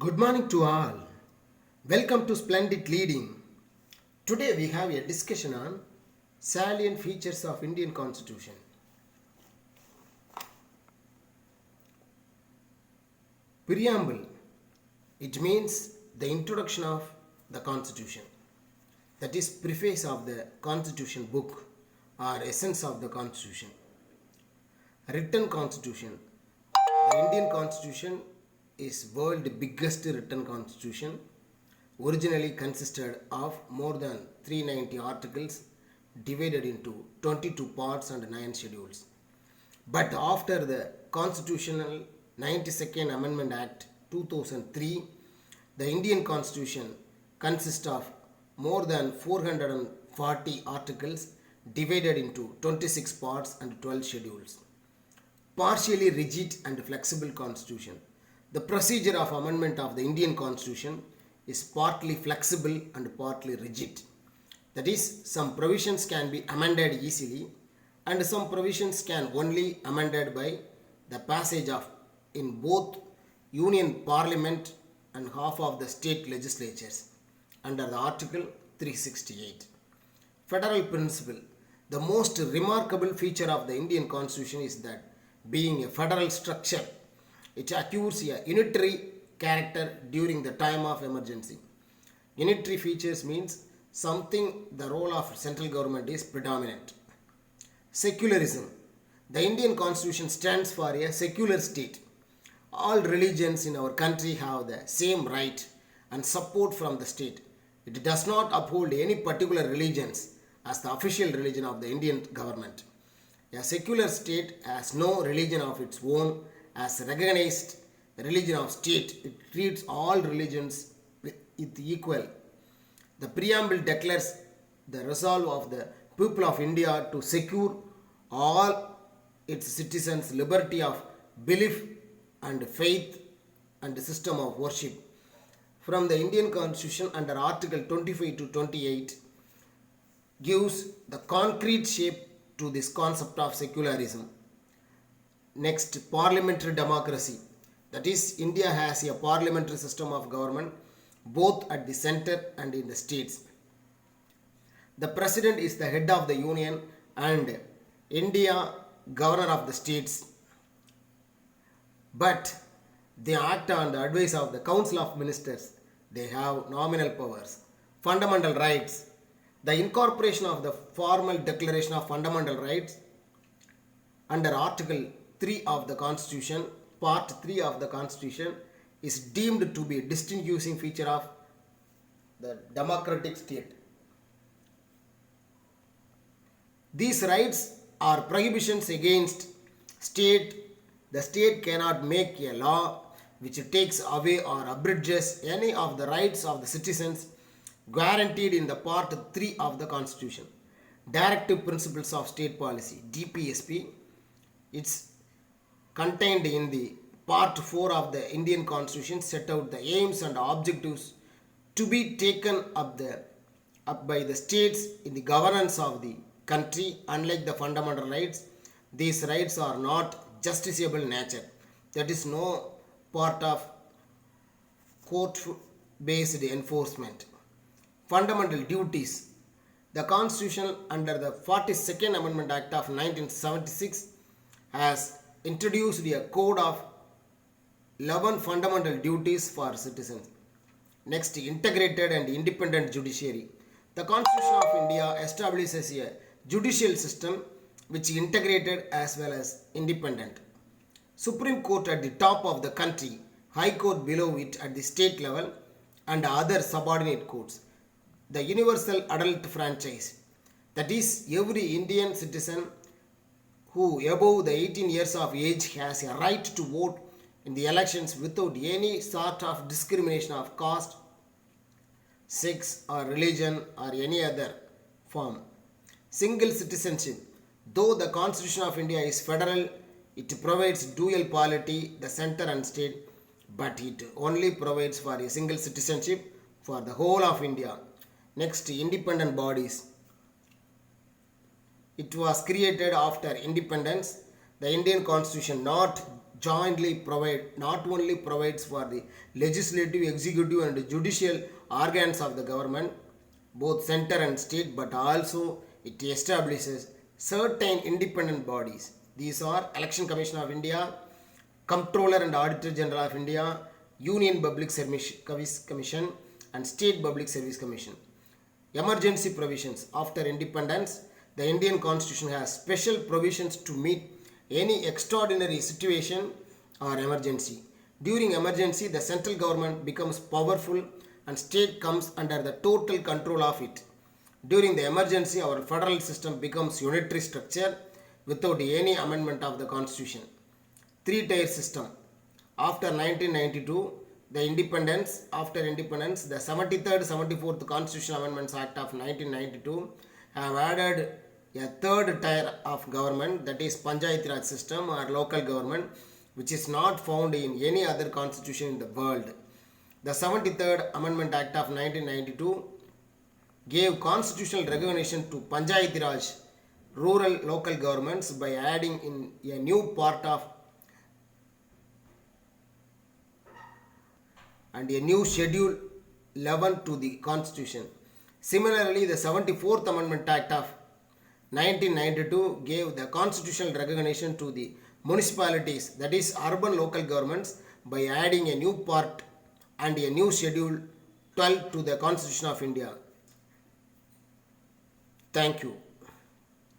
Good morning to all. Welcome to Splendid Leading. Today we have a discussion on salient features of Indian Constitution. Preamble. It means the introduction of the Constitution. That is preface of the Constitution book or essence of the Constitution. Written Constitution. The Indian Constitution is world's biggest written constitution. Originally consisted of more than 390 articles divided into 22 parts and 9 schedules. But after the Constitutional 92nd Amendment Act 2003, the Indian Constitution consists of more than 440 articles divided into 26 parts and 12 schedules. Partially rigid and flexible constitution. The procedure of amendment of the Indian Constitution is partly flexible and partly rigid. That is, some provisions can be amended easily and some provisions can only amended by the passage of in both Union Parliament and half of the state legislatures under the Article 368. Federal principle. The most remarkable feature of the Indian Constitution is that being a federal structure, it acquires a unitary character during the time of emergency. Unitary features means something the role of central government is predominant. Secularism. The Indian Constitution stands for a secular state. All religions in our country have the same right and support from the state. It does not uphold any particular religions as the official religion of the Indian government. A secular state has no religion of its own as recognized religion of state. It treats all religions with equal. The preamble declares the resolve of the people of India to secure all its citizens liberty of belief and faith and system of worship. From the Indian Constitution under Article 25 to 28 gives the concrete shape to this concept of secularism. Next, parliamentary democracy. That is, India has a parliamentary system of government both at the center and in the states. The president is the head of the union and India governor of the states. But they act on the advice of the Council of Ministers. They have nominal powers. Fundamental rights. The incorporation of the formal Declaration of Fundamental Rights under Article 3 of the Constitution, Part 3 of the Constitution, is deemed to be a distinguishing feature of the democratic state. These rights are prohibitions against the state cannot make a law which takes away or abridges any of the rights of the citizens guaranteed in the Part 3 of the Constitution. Directive Principles of State Policy, DPSP, it's contained in the Part 4 of the Indian Constitution, set out the aims and objectives to be taken up by the states in the governance of the country. Unlike the fundamental rights, these rights are not justiciable nature. That is no part of court-based enforcement. Fundamental duties. The Constitution under the 42nd Amendment Act of 1976 has introduced a code of 11 fundamental duties for citizens. Next, integrated and independent judiciary. The Constitution of India establishes a judicial system which is integrated as well as independent. Supreme Court at the top of the country, High Court below it at the state level, and other subordinate courts. The universal adult franchise. That is, every Indian citizen who above the 18 years of age has a right to vote in the elections without any sort of discrimination of caste, sex or religion or any other form. Single citizenship. Though the Constitution of India is federal, it provides dual polity, the center and state, but it only provides for a single citizenship for the whole of India. Next, independent bodies. It was created after independence. The Indian Constitution not jointly not only provides for the legislative, executive and judicial organs of the government, both center and state, but also it establishes certain independent bodies. These are Election Commission of India, Comptroller and Auditor General of India, Union Public Service Commission and State Public Service Commission. Emergency provisions. After independence, the Indian Constitution has special provisions to meet any extraordinary situation or emergency. During emergency, the central government becomes powerful and state comes under the total control of it. During the emergency, our federal system becomes unitary structure without any amendment of the Constitution. Three-tier system. After 1992, after independence, the 73rd, 74th Constitutional Amendments Act of 1992 have added a third tier of government, that is Panchayat Raj system or local government, which is not found in any other constitution in the world. The 73rd Amendment Act of 1992 gave constitutional recognition to Panchayat Raj rural local governments by adding in a new part of and a new schedule 11 to the constitution. Similarly, the 74th Amendment Act of 1992 gave the constitutional recognition to the municipalities, that is urban local governments, by adding a new part and a new schedule 12 to the Constitution of India. Thank you.